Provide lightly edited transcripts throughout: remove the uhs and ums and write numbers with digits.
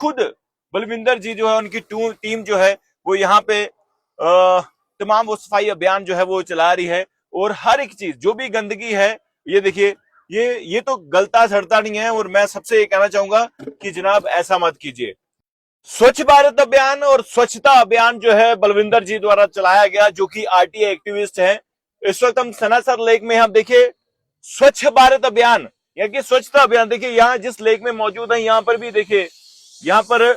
खुद बलविंदर जी जो है उनकी टीम जो है वो यहाँ पे तमाम वो सफाई अभियान जो है वो चला रही है। और हर एक चीज जो भी गंदगी है, ये देखिए, ये तो गलता सड़ता नहीं है। और मैं सबसे ये कहना चाहूंगा कि जनाब ऐसा मत कीजिए। स्वच्छ भारत अभियान और स्वच्छता अभियान जो है बलविंदर जी द्वारा चलाया गया, जो कि आरटीआई एक्टिविस्ट हैं। इस वक्त हम सनासर लेक में, हम देखिए स्वच्छ भारत अभियान यानी कि स्वच्छता अभियान, देखिए यहाँ जिस लेक में मौजूद है यहाँ पर भी देखिए, यहाँ पर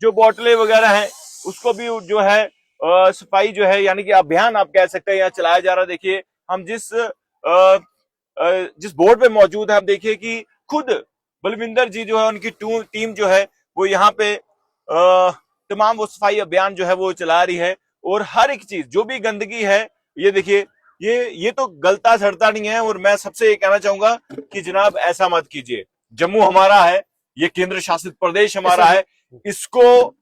जो बोतलें वगैरह हैं उसको भी जो है सफाई जो है यानी कि अभियान आप कह सकते हैं यहाँ चलाया जा रहा है। देखिए हम जिस बोर्ड पे मौजूद है, हम देखिए कि खुद बलविंदर जी जो है उनकी टीम जो है वो यहाँ पे तमाम वो सफाई अभियान जो है वो चला रही है। और हर एक चीज जो भी गंदगी है, ये देखिए, ये तो गलता सड़ता नहीं है। और मैं सबसे ये कहना चाहूंगा कि जनाब ऐसा मत कीजिए। जम्मू हमारा है, ये केंद्र शासित प्रदेश हमारा है, इसको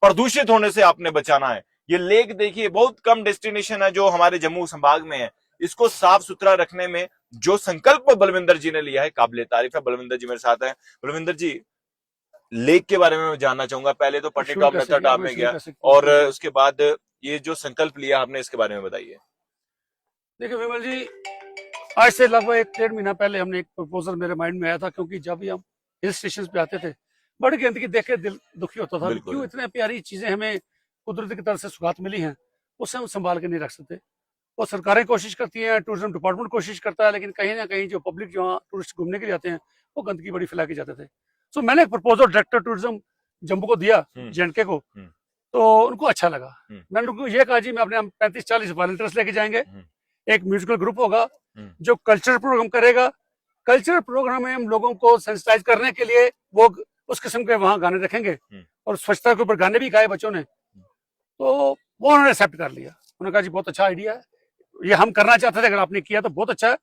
प्रदूषित होने से आपने बचाना है। ये लेक देखिए बहुत कम डेस्टिनेशन है जो हमारे जम्मू संभाग में है, इसको साफ सुथरा रखने में जो संकल्प बलविंदर जी ने लिया है, काबिले तारीफ है। बलविंदर जी मेरे साथ हैं। बलविंदर जी, लेक के बारे में मैं जानना चाहूंगा। पहले तो पट्टी टॉप मेथड आप में गया और उसके बाद ये जो संकल्प लिया आपने, इसके बारे में बताइए। देखिए विमल जी, आज से लगभग 1-1.5 महीना पहले हमने एक प्रपोजल मेरे माइंड में आया था, क्योंकि जब भी हम हिल स्टेशन पे आते थे बड़ी गंदगी देख के दिल दुखी होता था। क्यों इतने प्यारी चीजें हमें कुदरत की तरफ से सुगात मिली हैं, उसे हम संभाल के नहीं रख सकते। और सरकारें कोशिश करती हैं, टूरिज्म डिपार्टमेंट कोशिश करता है, लेकिन कहीं ना कहीं जो पब्लिक जो टूरिस्ट घूमने के लिए आते हैं वो गंदगी बड़ी फैला के जाते थे। सो मैंने एक प्रपोजल डायरेक्टर टूरिज्म जम्मू को दिया, जेएंडके को, तो उनको अच्छा लगा। मैंने उनको ये कहा जी मैं अपने 35-40 वॉलंटियर्स लेके जाएंगे, एक म्यूजिकल ग्रुप होगा जो कल्चरल प्रोग्राम करेगा। कल्चरल प्रोग्राम में हम लोगों को सेंसिटाइज करने के लिए वो उस किस्म के वहां गाने रखेंगे और स्वच्छता के ऊपर गाने भी गाए बच्चों ने, तो वो उन्होंने एक्सेप्ट कर लिया। उन्होंने कहा जी बहुत अच्छा आइडिया है, ये हम करना चाहते थे, अगर आपने किया तो बहुत अच्छा है।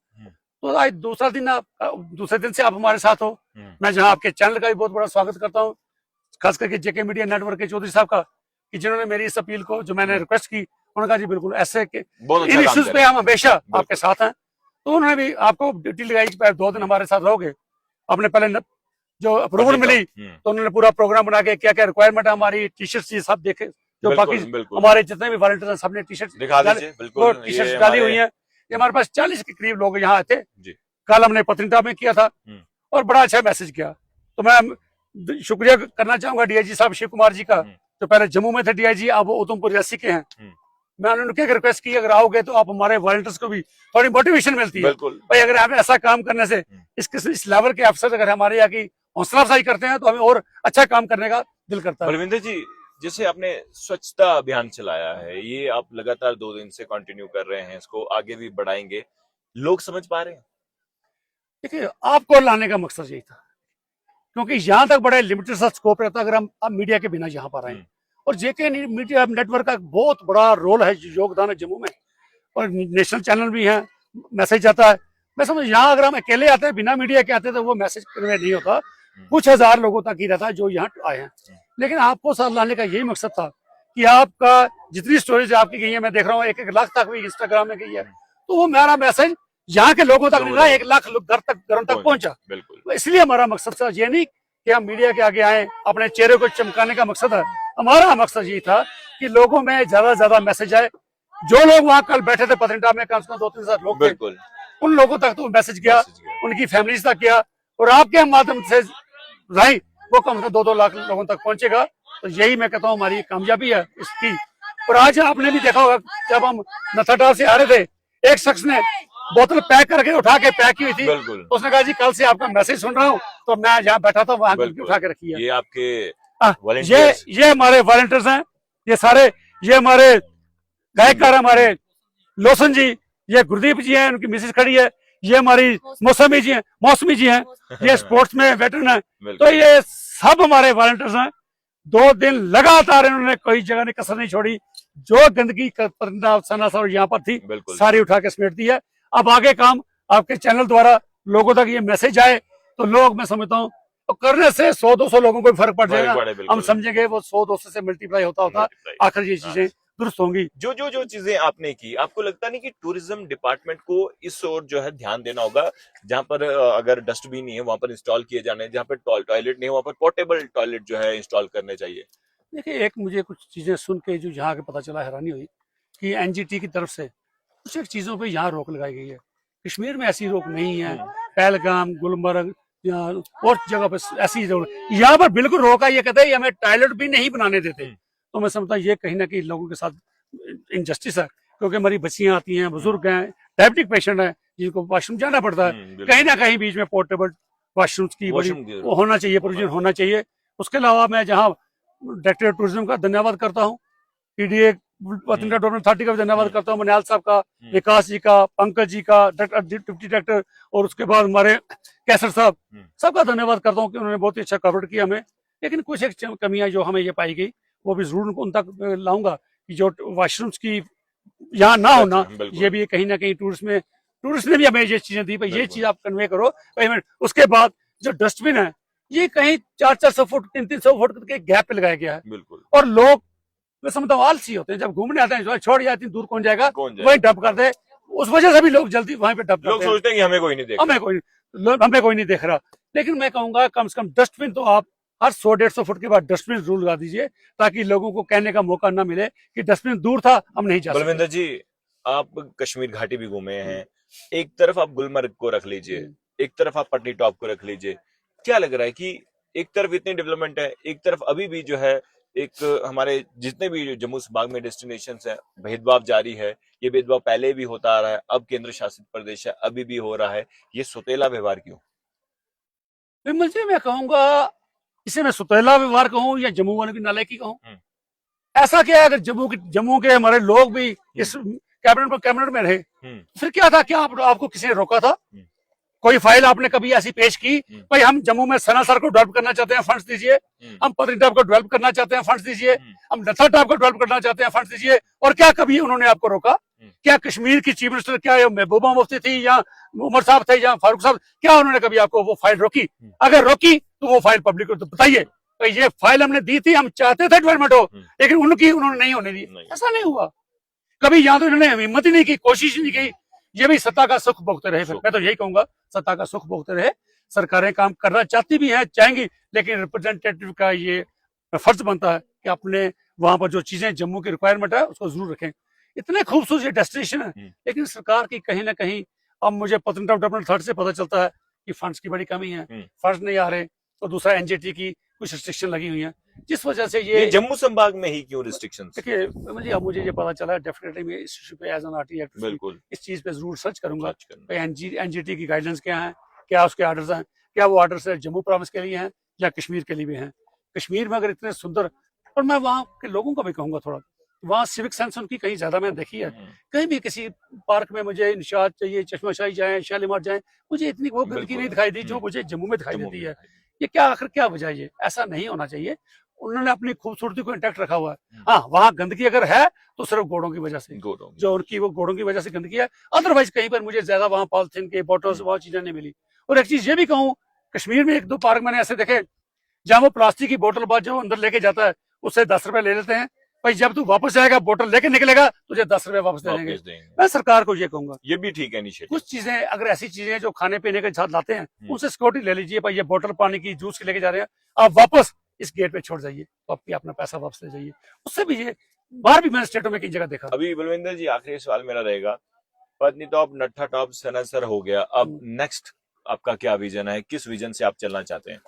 तो आज दूसरे दिन से आप हमारे साथ हो। मैं जहां आपके चैनल का भी बहुत बड़ा स्वागत करता हूँ, खास करके जेके मीडिया नेटवर्क के चौधरी साहब का, कि जिन्होंने मेरी इस अपील को, जो मैंने रिक्वेस्ट की, उन्होंने कहा जी बिल्कुल ऐसे के इन इश्यूज पे हम हमेशा आपके साथ हैं। तो उन्होंने भी आपको ड्यूटी लगाई कि 2 दिन हमारे साथ रहोगे। आपने पहले जो अप्रूवल मिली तो उन्होंने पूरा प्रोग्राम बना के क्या क्या रिक्वायरमेंट है हमारी, टी शर्ट सब देखे, जो बाकी हमारे जितने भी वॉलंटियर हैं सबने टी शर्ट डाली हुई है। ये हमारे पास 40 के करीब लोग यहाँ आए थे। कल हमने पत्नीटॉप में किया था और बड़ा अच्छा मैसेज किया। तो मैं शुक्रिया करना चाहूंगा डीआईजी साहब शिव कुमार जी का, जो पहले जम्मू में थे डीआईजी, अब वो उधमपुर रियासी के हैं। मैंने उनके रिक्वेस्ट की अगर आओगे तो आप हमारे वॉलंटियर्स को भी थोड़ी मोटिवेशन मिलती है भाई, अगर हमें ऐसा काम करने से इस लेवल के अफसर अगर हमारे यहाँ की हौसला अफजाई करते हैं तो हमें और अच्छा काम करने का दिल करता है। बलविंदर जी, जैसे आपने स्वच्छता अभियान चलाया है, ये आप लगातार 2 दिन से कंटिन्यू कर रहे हैं, इसको आगे भी बढ़ाएंगे, लोग समझ पा रहे हैं? देखिए आपको लाने का मकसद यही था, क्योंकि यहाँ तक बड़े लिमिटेड सा स्कोप रहता अगर हम मीडिया के बिना यहाँ पर आए। और जेके मीडिया नेटवर्क का बहुत बड़ा रोल है, योगदान है जम्मू में, और नेशनल चैनल भी है, मैसेज आता है। मैं समझ यहाँ अगर हम अकेले आते हैं बिना मीडिया के आते हैं तो वो मैसेज कन्वे नहीं होता, कुछ हजार लोगों तक ही रहता है जो यहाँ आए हैं। लेकिन आपको साथ लाने का यही मकसद था कि आपका जितनी स्टोरीज आपकी गई है, मैं देख रहा हूँ 1-1 लाख तक भी इंस्टाग्राम में गई है, तो वो मेरा मैसेज यहाँ के लोगों तक नहीं रहा, 1 लाख लोग घरों तक पहुंचा। तो इसलिए हमारा मकसद था ये नहीं कि हम मीडिया के आगे आए अपने चेहरे को चमकाने का मकसद है। हमारा मकसद ये था कि लोगों में ज्यादा से ज्यादा मैसेज आए। जो लोग वहाँ कल बैठे थे पत्नीटॉप में, कम से कम 2-3 लोग थे, उन लोगों तक तो मैसेज गया, उनकी फैमिलीज तक गया, और आपके माध्यम से राही वो कम से कम 2-2 लाख लोगों तक पहुंचेगा। तो यही मैं कहता हूँ हमारी कामयाबी है इसकी। और आज आपने भी देखा होगा जब हम नथाटाप से आ रहे थे, एक शख्स ने बोतल पैक करके उठा के पैक की हुई थी, तो उसने कहा जी कल से आपका मैसेज सुन रहा हूँ, तो मैं जहाँ बैठा था वहां उठा के रखी है। ये आपके ये हमारे वॉलंटियर्स हैं, ये सारे, ये हमारे गायककार हमारे लोसन जी, ये गुरदीप जी हैं, उनकी मिसेज खड़ी है, ये हमारी मौसमी जी हैं, ये स्पोर्ट्स में वेटरन है। तो ये सब हमारे वॉलंटियर्स हैं। 2 दिन लगातार इन्होंने कोई जगह ने कसर नहीं छोड़ी, जो गंदगी सनासर यहाँ पर थी सारी उठा के समेट दी है। अब आगे काम आपके चैनल द्वारा लोगों तक ये मैसेज आए तो लोग, मैं समझता हूँ तो करने से 100-200 लोगों को फर्क पड़ जाएगा। हम समझेंगे वो 100-200 से मल्टीप्लाई होता आखिर ये चीजें दुरुस्त होंगी। जो चीजें आपने की, आपको लगता नहीं कि टूरिज्म डिपार्टमेंट को इस ओर जो है ध्यान देना होगा, जहां पर अगर डस्टबिन नहीं है वहां पर इंस्टॉल किए जाने, जहां पर टॉयलेट नहीं है वहां पर पोर्टेबल टॉयलेट जो है इंस्टॉल करने चाहिए। देखिए, एक मुझे कुछ चीजें सुन के जो यहाँ के पता चला, हैरानी हुई कि एनजीटी की तरफ से कुछ एक चीजों पे यहाँ रोक लगाई गई है। कश्मीर में ऐसी रोक नहीं है। पहलगाम, गुलमर्ग या और जगह पे ऐसी रोक, यहाँ पर बिल्कुल रोक है। ये कहते हैं हमें टॉयलेट भी नहीं बनाने देते। तो मैं समझता हूँ ये कहीं ना कहीं लोगों के साथ इनजस्टिस है, क्योंकि हमारी बच्चियां आती हैं, बुजुर्ग हैं, डायबिटिक पेशेंट है, जिनको वॉशरूम जाना पड़ता है। कहीं ना कहीं बीच में पोर्टेबल वॉशरूम्स की बड़ी वो होना चाहिए, प्रोविजन होना चाहिए। उसके अलावा मैं जहाँ डायरेक्टर टूरिज्म का धन्यवाद करता हूँ, पीडीए पत्रिका डेवलपमेंट अथॉरिटी का भी धन्यवाद करता हूँ, मनियाल साहब का, विकास जी का, पंकज जी का, डिप्टी डायरेक्टर, और उसके बाद हमारे कैसर साहब, सबका धन्यवाद करता हूँ कि उन्होंने बहुत ही अच्छा कवर किया हमें। लेकिन कुछ एक कमियां जो हमें ये पाई गई, वो भी जरूर उन तक लाऊंगा कि जो वॉशरूम्स की यहाँ ना होना, ये भी कहीं ना कहीं टूरिस्ट ने भी हमें ये चीजें दी, भाई ये चीज आप कन्वे करो। उसके बाद जो डस्टबिन है, ये कहीं 400-400 फुट 300-300 फुट के गैप पे लगाया गया है। बिल्कुल। और लोग, मैं समझता हूँ, आलसी होते हैं। जब घूमने आते हैं छोड़ जाती दूर कौन जाएगा, वही डंप कर दे। उस वजह से भी लोग जल्दी वहीं पे डंप करते हैं। लोग सोचते हैं कि हमें कोई नहीं देख रहा, हमें कोई नहीं देख रहा। लेकिन मैं कहूंगा कम से कम डस्टबिन तो आप हर 100-150 फुट के बाद डस्टबिन जरूर लगा दीजिए, ताकि लोगों को कहने का मौका ना मिले कि डस्टबिन दूर था, हम नहीं जा सकते। बलविंदर जी, आप कश्मीर घाटी भी घूमे हैं, एक तरफ आप गुलमर्ग को रख लीजिए, एक तरफ आप पटनी टॉप को रख लीजिए, क्या लग रहा है कि एक तरफ इतनी डेवलपमेंट है, एक तरफ अभी भी जो है एक हमारे जितने भी जम्मू संभाग में डेस्टिनेशंस है, भेदभाव जारी है। ये भेदभाव पहले भी होता आ रहा है, अब केंद्र शासित प्रदेश है, अभी भी हो रहा है। ये सौतेला व्यवहार क्यों? विमल जी, मैं कहूंगा इसे मैं सौतेला व्यवहार कहूँ या जम्मू वालों की नालायकी कहूँ, ऐसा क्या है? अगर जम्मू के हमारे लोग भी इस कैबिनेट में रहे, फिर क्या था? क्या आपको किसी ने रोका था? कोई फाइल आपने कभी ऐसी पेश की, भाई हम जम्मू में सनासर को डेवलप करना चाहते हैं, फंड्स दीजिए, हम पत्नीटॉप को डेवलप करना चाहते हैं, फंड्स दीजिए, हम नथा टॉप को डेवलप करना चाहते हैं, फंड्स दीजिए? और क्या कभी उन्होंने आपको रोका? क्या कश्मीर की चीफ मिनिस्टर, क्या महबूबा मुफ्ती थी या उमर साहब थे या फारूक साहब, क्या उन्होंने कभी आपको वो फाइल रोकी? अगर रोकी तो वो फाइल पब्लिक को तो बताइए, ये फाइल हमने दी थी, हम चाहते थे डेवलपमेंट हो, लेकिन उन्होंने नहीं होने दी। ऐसा नहीं हुआ कभी। यहाँ तो इन्होंने हिम्मत ही नहीं की, कोशिश नहीं की। ये भी सत्ता का सुख भोगते रहे। मैं तो यही कहूंगा, सत्ता का सुख भोगते रहे। सरकारें काम करना चाहती भी हैं, चाहेंगी, लेकिन रिप्रेजेंटेटिव का ये फर्ज बनता है कि अपने वहां पर जो चीजें जम्मू की रिक्वायरमेंट है उसको जरूर रखें। इतने खूबसूरत डेस्टिनेशन है, लेकिन सरकार की कहीं ना कहीं, अब मुझे पत्नीटॉप डेवलपमेंट अथॉरिटी से पता चलता है कि फंड्स की बड़ी कमी है, फंड्स नहीं आ रहे। तो दूसरा एनजीटी की कुछ रिस्ट्रिक्शन लगी हुई है, जिस वजह से ये जम्मू संभाग में ही क्यों रिस्ट्रिक्शंस? देखिए मुझे ये पता चला, डेफिनेटली मैं इस इशू पे एज एन आरटी एक्टिविस्ट इस चीज पे जरूर सर्च करूंगा। एनजीटी की गाइडेंस क्या है, क्या उसके ऑर्डर्स हैं, क्या वो ऑर्डर्स जम्मू प्रोविंस के लिए हैं या कश्मीर के लिए भी हैं? कश्मीर में अगर इतने सुंदर, और मैं वहाँ के लोगों को भी कहूंगा थोड़ा, वहाँ सिविक सेंस उनकी कहीं ज्यादा मैंने देखी है। कहीं भी किसी पार्क में मुझे निशात चाहिए, चश्माशाही जाए, शालीमार जाए, मुझे इतनी वो गंदगी नहीं दिखाई दी जो मुझे जम्मू में दिखाई देती है। ये क्या, आखिर क्या वजह? ये ऐसा नहीं होना चाहिए। उन्होंने अपनी खूबसूरती को इंटैक्ट रखा हुआ है। हाँ, वहां गंदगी अगर है तो सिर्फ घोड़ों की वजह से, जो उनकी वो घोड़ों की वजह से गंदगी है। अदरवाइज कहीं पर मुझे ज्यादा वहां पॉलिथीन के बॉटल्स वहां चीजें नहीं मिली। और एक चीज ये भी कहूँ, कश्मीर में 1-2 पार्क मैंने ऐसे देखे जहां वो प्लास्टिक की बोतल बाद जो अंदर लेके जाता है उससे 10 रुपए ले लेते हैं। भाई जब तू वापस जाएगा बोतल लेके निकलेगा, तुझे 10 रुपए वापस दे देंगे। मैं सरकार को ये कहूंगा, ये भी ठीक है इनिशिएटिव। कुछ चीजें अगर ऐसी चीजें जो खाने पीने के साथ लाते हैं, उनसे सिक्योरिटी ले लीजिए। भाई ये बोतल पानी की, जूस की लेके जा रहे हैं, आप वापस इस गेट पे छोड़ जाइए, तो आपकी अपना पैसा वापस ले जाइए। उससे भी ये बाहर भी मैंने स्टेटों में कई जगह देखा। अभी बलविंदर जी, आखिरी सवाल मेरा रहेगा, पत्नीटॉप, नत्था टॉप, सनासर हो गया, अब नेक्स्ट आपका क्या विजन है? किस विजन से आप चलना चाहते हैं?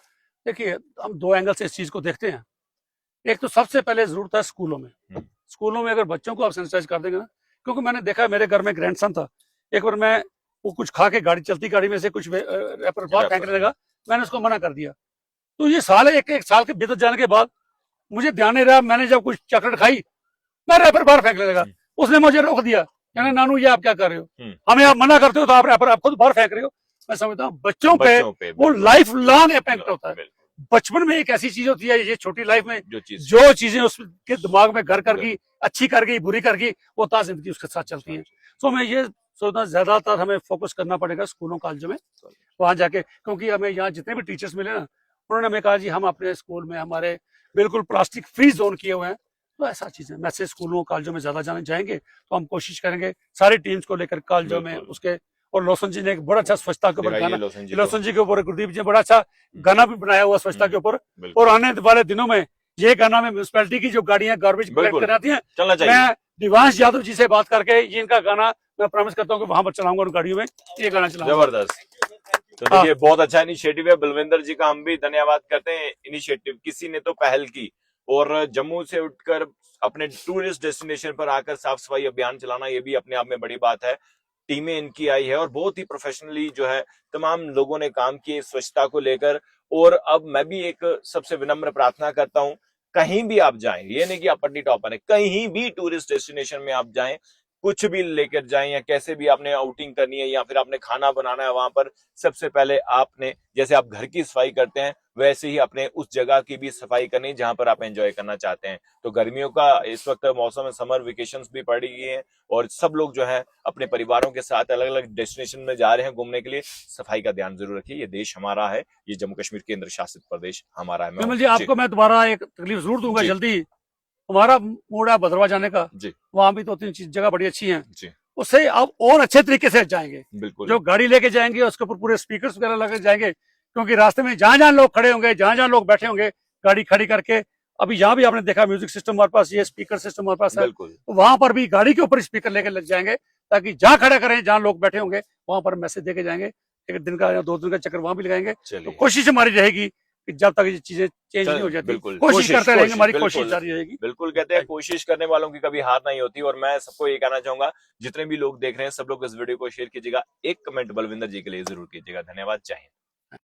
देखिए, हम 2 एंगल से इस चीज को देखते हैं। एक तो सबसे पहले जरूरत है स्कूलों में। स्कूलों में अगर बच्चों को आप सेंसिटाइज कर देंगे ना, क्योंकि मैंने देखा मेरे घर में ग्रैंडसन था, एक बार मैं वो कुछ खा के चलती गाड़ी में से कुछ रैपर बाहर फेंकने लगा, मैंने उसको मना कर दिया। तो ये साल एक साल के बीत जाने के बाद मुझे ध्यान नहीं रहा, मैंने जब कुछ चॉकलेट खाई, मैं रैपर बाहर फेंकने लगा। उसने मुझे रोक दिया, कहना नानू ये आप क्या कर रहे हो, हमें आप मना करते हो तो आप रैपर आप खुद बाहर फेंक रहे हो। मैं समझता हूँ बच्चों पे वो लाइफ लॉन्ग इम्पैक्ट होता है। बचपन में एक ऐसी चीज होती है, ये छोटी लाइफ में जो चीजें उसके दिमाग में घर कर गई, अच्छी कर गई, बुरी कर गई, वो ता जिंदगी उसके साथ चलती है। तो मैं ये सोचता ज्यादातर हमें फोकस करना पड़ेगा स्कूलों कॉलेजों में, वहां जाके, क्योंकि हमें यहाँ जितने भी टीचर्स मिले ना, उन्होंने हमें कहा जी हम अपने स्कूल में हमारे बिल्कुल प्लास्टिक फ्री जोन किए हुए हैं, तो ऐसा चीज है। वैसे स्कूलों कॉलेजों में ज्यादा जाएंगे तो हम कोशिश करेंगे सारी टीम्स को लेकर कॉलेजों में बिल्कुल। उसके। और लोसन जी ने एक बड़ा अच्छा स्वच्छता के ऊपर दिखाइए गाना, लोसन जी लोसन जी के ऊपर गुरदीप जी ने बड़ा अच्छा गाना भी बनाया हुआ स्वच्छता के ऊपर। बिल्कुल। और आने वाले दिनों में ये गाना में म्यूनसिपैलिटी की जो गाड़ियां गार्बेज कलेक्ट बिल्कुल। कर आती हैं, चलना चाहिए। मैं दिवांश यादव जी से बात करके ये इनका गाना मैं प्रॉमिस करता हूँ कि वहां पर चलाऊंगा उन गाड़ियों में, ये गाना चलाऊंगा। जबरदस्त। तो देखिए बहुत अच्छा इनिशिएटिव है, बलविंदर जी का हम भी धन्यवाद करते हैं। इनिशिएटिव किसी ने तो पहल की, और जम्मू से उठकर अपने टूरिस्ट डेस्टिनेशन पर आकर साफ सफाई अभियान चलाना, ये भी अपने आप में बड़ी बात है। टीमें इनकी आई है और बहुत ही प्रोफेशनली जो है तमाम लोगों ने काम किए स्वच्छता को लेकर। और अब मैं भी एक सबसे विनम्र प्रार्थना करता हूं, कहीं भी आप जाएं, ये नहीं कि आप पट्टी टॉपर है, कहीं भी टूरिस्ट डेस्टिनेशन में आप जाएं, कुछ भी लेकर जाएं या कैसे भी आपने आउटिंग करनी है या फिर आपने खाना बनाना है, वहां पर सबसे पहले आपने, जैसे आप घर की सफाई करते हैं वैसे ही अपने उस जगह की भी सफाई करनी जहां पर आप एंजॉय करना चाहते हैं। तो गर्मियों का इस वक्त मौसम है, समर वेकेशंस भी पड़ गई हैं और सब लोग जो है अपने परिवारों के साथ अलग अलग डेस्टिनेशन में जा रहे हैं घूमने के लिए। सफाई का ध्यान जरूर रखिए, ये देश हमारा है, ये जम्मू कश्मीर केंद्र शासित प्रदेश हमारा है। विमल जी आपको मैं दोबारा एक तकलीफ जरूर दूंगा जी। जल्दी। हमारा मूड है भद्रवा जाने का, जी वहां भी 2-3 चीज जगह बड़ी अच्छी हैं, जी उससे आप और अच्छे तरीके से जाएंगे। बिल्कुल। जो गाड़ी लेके जाएंगे उसके ऊपर पूरे स्पीकर्स वगैरह लगे जाएंगे, क्योंकि रास्ते में जहां जहां लोग खड़े होंगे, जहां जहां लोग बैठे होंगे, गाड़ी खड़ी करके, अभी यहाँ भी आपने देखा म्यूजिक सिस्टम हमारे पास, ये स्पीकर सिस्टम हमारे पास है, बिल्कुल। तो वहां पर भी गाड़ी के ऊपर स्पीकर लेके लग जाएंगे, ताकि जहां खड़ा करें, जहां लोग बैठे होंगे वहां पर मैसेज देके जाएंगे। एक दिन का या 2 दिन का चक्कर वहां भी लगाएंगे। तो चलिए कोशिश हमारी रहेगी कि जब तक ये चीजें चेंज नहीं हो जाती, बिल्कुल कोशिश करते रहेंगे, हमारी बिल्कुल, कोशिश जारी रहेगी। बिल्कुल। कहते हैं कोशिश करने वालों की कभी हार नहीं होती। और मैं सबको ये कहना चाहूंगा, जितने भी लोग देख रहे हैं सब लोग इस वीडियो को शेयर कीजिएगा, एक कमेंट बलविंदर जी के लिए जरूर कीजिएगा। धन्यवाद, जय हिंद।